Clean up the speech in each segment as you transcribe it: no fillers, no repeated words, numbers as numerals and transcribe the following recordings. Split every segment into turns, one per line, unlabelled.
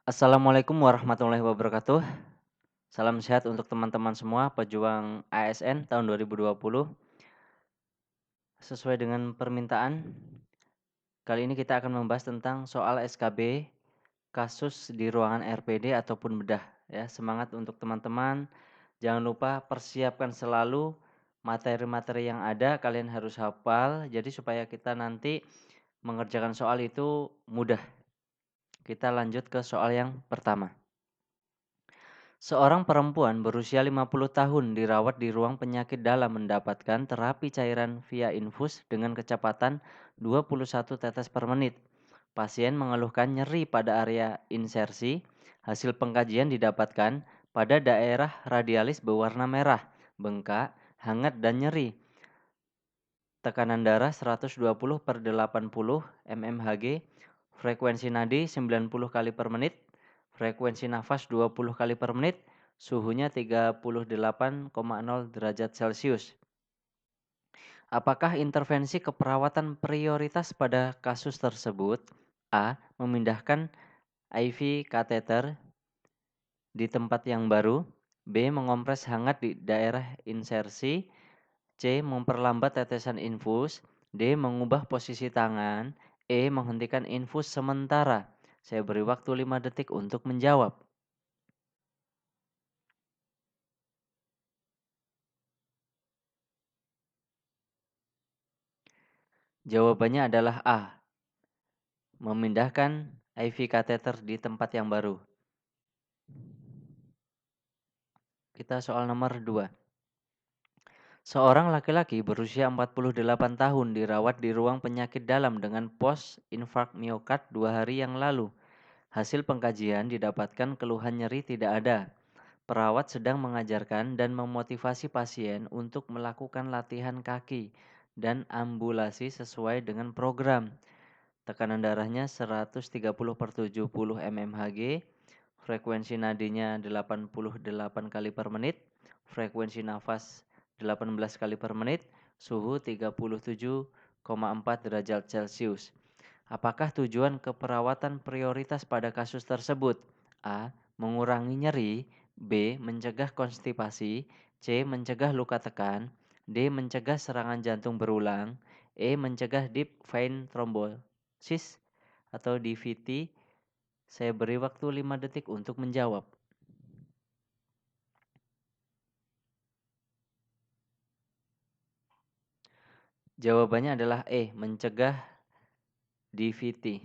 Assalamualaikum warahmatullahi wabarakatuh. Salam sehat untuk teman-teman semua pejuang ASN tahun 2020. Sesuai dengan permintaan, kali ini kita akan membahas tentang soal SKB, kasus di ruangan RPD ataupun bedah. Ya, semangat untuk teman-teman. Jangan lupa persiapkan selalu materi-materi yang ada, kalian harus hafal. Jadi supaya kita nanti mengerjakan soal itu mudah. Kita lanjut ke soal yang pertama. Seorang perempuan berusia 50 tahun dirawat di ruang penyakit dalam mendapatkan terapi cairan via infus dengan kecepatan 21 tetes per menit. Pasien mengeluhkan nyeri pada area insersi. Hasil pengkajian didapatkan pada daerah radialis berwarna merah, bengkak, hangat dan nyeri. Tekanan darah 120/80 mmHg, frekuensi nadi 90 kali per menit, frekuensi nafas 20 kali per menit, suhunya 38,0 derajat Celcius. Apakah intervensi keperawatan prioritas pada kasus tersebut? A. Memindahkan IV kateter di tempat yang baru. B. Mengompres hangat di daerah insersi. C. Memperlambat tetesan infus. D. Mengubah posisi tangan. E. Menghentikan infus sementara. Saya beri waktu 5 detik untuk menjawab. Jawabannya adalah A. Memindahkan IV kateter di tempat yang baru. Kita soal nomor 2. Seorang laki-laki berusia 48 tahun dirawat di ruang penyakit dalam dengan post infark miokard 2 hari yang lalu. Hasil pengkajian didapatkan keluhan nyeri tidak ada. Perawat sedang mengajarkan dan memotivasi pasien untuk melakukan latihan kaki dan ambulasi sesuai dengan program. Tekanan darahnya 130/70 mmHg, frekuensi nadinya 88 kali per menit, frekuensi nafas 18 kali per menit, suhu 37,4 derajat Celcius. Apakah tujuan keperawatan prioritas pada kasus tersebut? A. Mengurangi nyeri. B. Mencegah konstipasi. C. Mencegah luka tekan. D. Mencegah serangan jantung berulang. E. Mencegah deep vein thrombosis atau DVT. Saya beri waktu 5 detik untuk menjawab. Jawabannya adalah E. Mencegah DVT.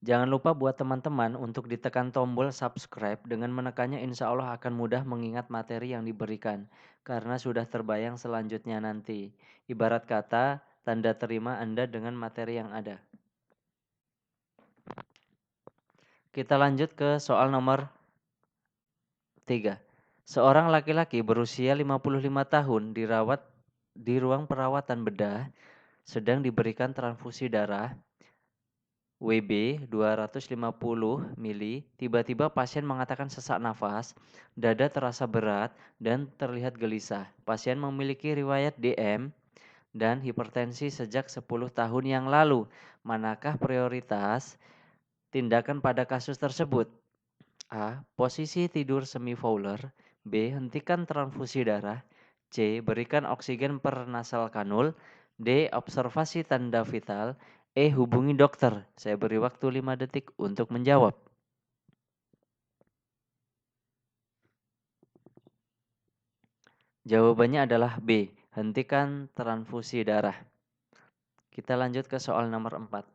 Jangan lupa buat teman-teman untuk ditekan tombol subscribe. Dengan menekannya insya Allah akan mudah mengingat materi yang diberikan. Karena sudah terbayang selanjutnya nanti. Ibarat kata, tanda terima Anda dengan materi yang ada. Kita lanjut ke soal nomor 3. Seorang laki-laki berusia 55 tahun dirawat di ruang perawatan bedah, sedang diberikan transfusi darah WB 250 mili, tiba-tiba pasien mengatakan sesak nafas, dada terasa berat, dan terlihat gelisah. Pasien memiliki riwayat DM dan hipertensi sejak 10 tahun yang lalu. Manakah prioritas tindakan pada kasus tersebut? A. Posisi tidur semi-fowler. B. Hentikan transfusi darah. C. Berikan oksigen per nasal kanul. D. Observasi tanda vital. E. Hubungi dokter. Saya beri waktu 5 detik untuk menjawab. Jawabannya adalah B. Hentikan transfusi darah. Kita lanjut ke soal nomor 4.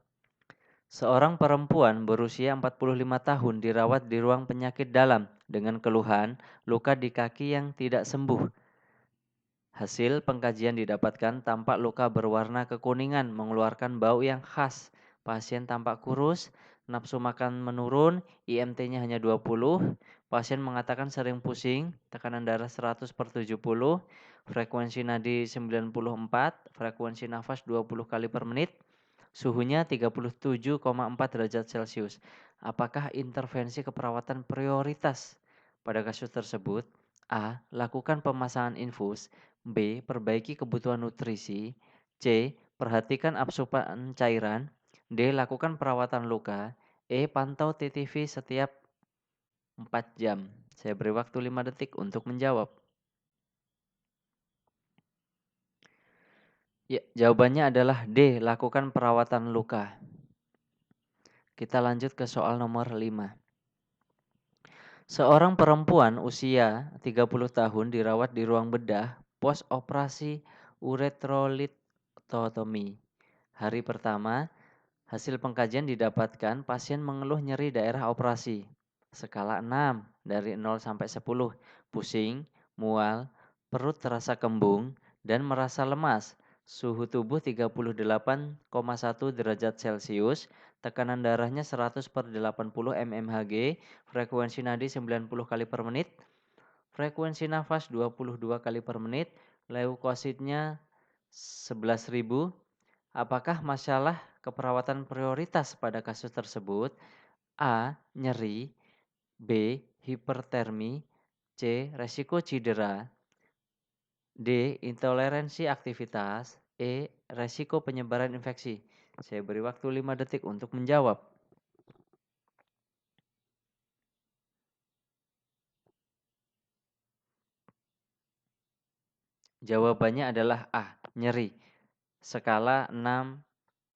Seorang perempuan berusia 45 tahun dirawat di ruang penyakit dalam dengan keluhan luka di kaki yang tidak sembuh. Hasil pengkajian didapatkan tampak luka berwarna kekuningan mengeluarkan bau yang khas. Pasien tampak kurus, nafsu makan menurun, IMT-nya hanya 20. Pasien mengatakan sering pusing, tekanan darah 100/70, frekuensi nadi 94, frekuensi nafas 20 kali per menit, suhunya 37,4 derajat Celcius. Apakah intervensi keperawatan prioritas pada kasus tersebut? A. Lakukan pemasangan infus. B. Perbaiki kebutuhan nutrisi. C. Perhatikan asupan cairan. D. Lakukan perawatan luka. Pantau TTV setiap 4 jam. Saya beri waktu 5 detik untuk menjawab. Ya, jawabannya adalah D. Lakukan perawatan luka. Kita lanjut ke soal nomor 5. Seorang perempuan usia 30 tahun dirawat di ruang bedah pos operasi uretrolithotomy. Hari pertama, hasil pengkajian didapatkan pasien mengeluh nyeri daerah operasi. Skala 6 dari 0 sampai 10, pusing, mual, perut terasa kembung, dan merasa lemas. Suhu tubuh 38,1 derajat Celcius, tekanan darahnya 100 per 80 mmHg, frekuensi nadi 90 kali per menit, frekuensi nafas 22 kali per menit, leukositnya 11.000. Apakah masalah keperawatan prioritas pada kasus tersebut? A. Nyeri. B. Hipertermi. C. Resiko cedera. D. Intoleransi aktivitas. E. Resiko penyebaran infeksi. Saya beri waktu 5 detik untuk menjawab. Jawabannya adalah A. Nyeri. Skala 6,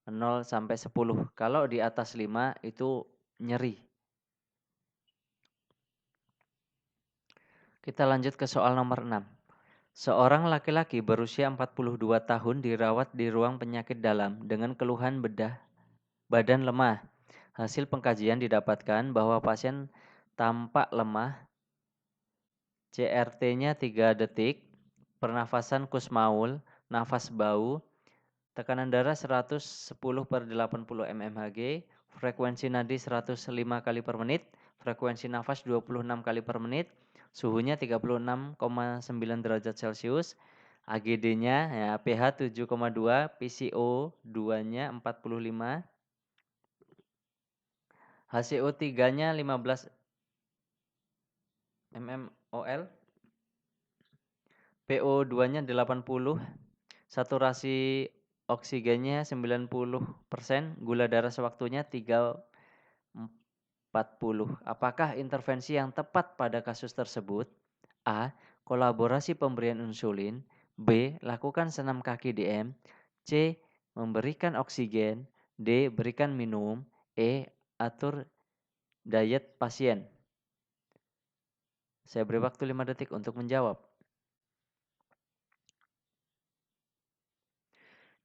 0 sampai 10. Kalau di atas 5 itu nyeri. Kita lanjut ke soal nomor 6. Seorang laki-laki berusia 42 tahun dirawat di ruang penyakit dalam dengan keluhan badan lemah. Hasil pengkajian didapatkan bahwa pasien tampak lemah, CRT-nya 3 detik, pernafasan kusmaul, nafas bau, tekanan darah 110 per 80 mmHg, frekuensi nadi 105 kali per menit, frekuensi nafas 26 kali per menit, suhunya 36,9 derajat Celcius, AGD-nya ya, pH 7,2, PCO 2-nya 45, HCO3-nya 15 mmol, PO2-nya 80, saturasi oksigennya 90%, gula darah sewaktunya 340. Apakah intervensi yang tepat pada kasus tersebut? A. Kolaborasi pemberian insulin. B. Lakukan senam kaki DM. C. Memberikan oksigen. D. Berikan minum. E. Atur diet pasien. Saya beri waktu 5 detik untuk menjawab.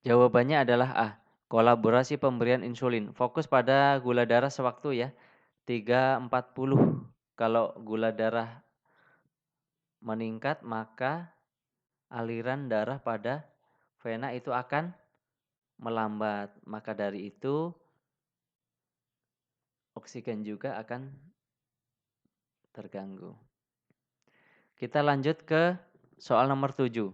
Jawabannya adalah A. Kolaborasi pemberian insulin. Fokus pada gula darah sewaktu ya. 340. Kalau gula darah meningkat maka aliran darah pada vena itu akan melambat. Maka dari itu oksigen juga akan terganggu. Kita lanjut ke soal nomor 7.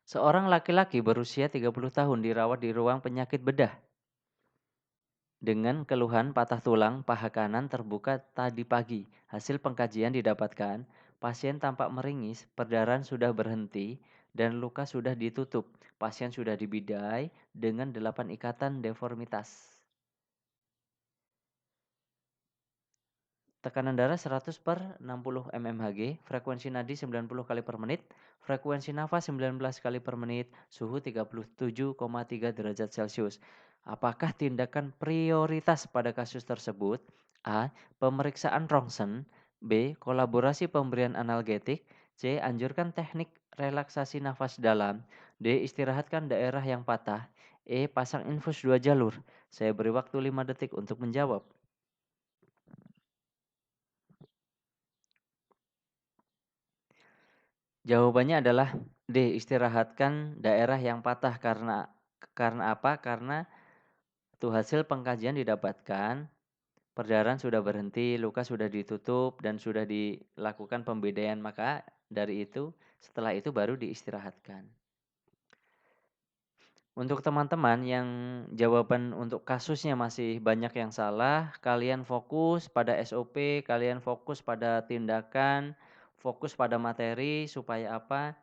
Seorang laki-laki berusia 30 tahun dirawat di ruang penyakit bedah dengan keluhan patah tulang paha kanan terbuka tadi pagi. Hasil pengkajian didapatkan, pasien tampak meringis, perdarahan sudah berhenti, dan luka sudah ditutup. Pasien sudah dibidai dengan 8 ikatan deformitas. Tekanan darah 100 per 60 mmHg, frekuensi nadi 90 kali per menit, frekuensi nafas 19 kali per menit, suhu 37,3 derajat Celcius. Apakah tindakan prioritas pada kasus tersebut? A. Pemeriksaan rongsen. B. Kolaborasi pemberian analgetik. C. Anjurkan teknik relaksasi nafas dalam. D. Istirahatkan daerah yang patah. E. Pasang infus 2 jalur. Saya beri waktu 5 detik untuk menjawab. Jawabannya adalah D. Istirahatkan daerah yang patah karena apa? Karena tuh hasil pengkajian didapatkan, perdarahan sudah berhenti, luka sudah ditutup dan sudah dilakukan pembedaian. Maka dari itu, setelah itu baru diistirahatkan. Untuk teman-teman yang jawaban untuk kasusnya masih banyak yang salah, kalian fokus pada SOP, kalian fokus pada tindakan, fokus pada materi supaya apa?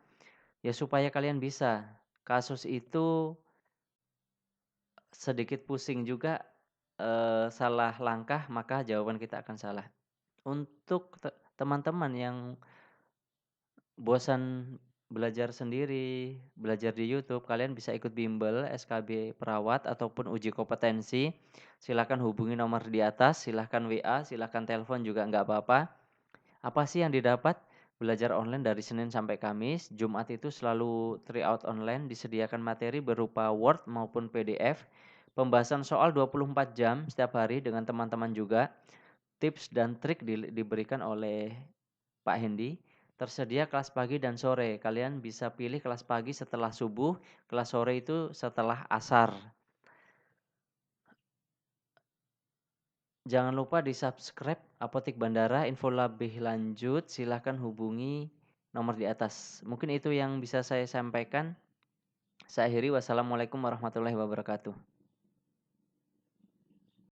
Ya supaya kalian bisa. Kasus itu sedikit pusing juga salah langkah, maka jawaban kita akan salah. Untuk teman-teman yang bosan belajar sendiri, belajar di YouTube, kalian bisa ikut bimbel, SKB perawat, ataupun uji kompetensi. Silakan hubungi nomor di atas, silakan WA, silakan telepon juga nggak apa-apa. Apa sih yang didapat? Belajar online dari Senin sampai Kamis, Jumat itu selalu tryout online, disediakan materi berupa Word maupun PDF, pembahasan soal 24 jam setiap hari dengan teman-teman juga, tips dan trik diberikan oleh Pak Hendi. Tersedia kelas pagi dan sore. Kalian bisa pilih kelas pagi setelah subuh, kelas sore itu setelah asar. Jangan lupa di-subscribe Apotik Bandara. Info lebih lanjut silahkan hubungi nomor di atas. Mungkin itu yang bisa saya sampaikan. Saya akhiri. Wassalamualaikum warahmatullahi wabarakatuh.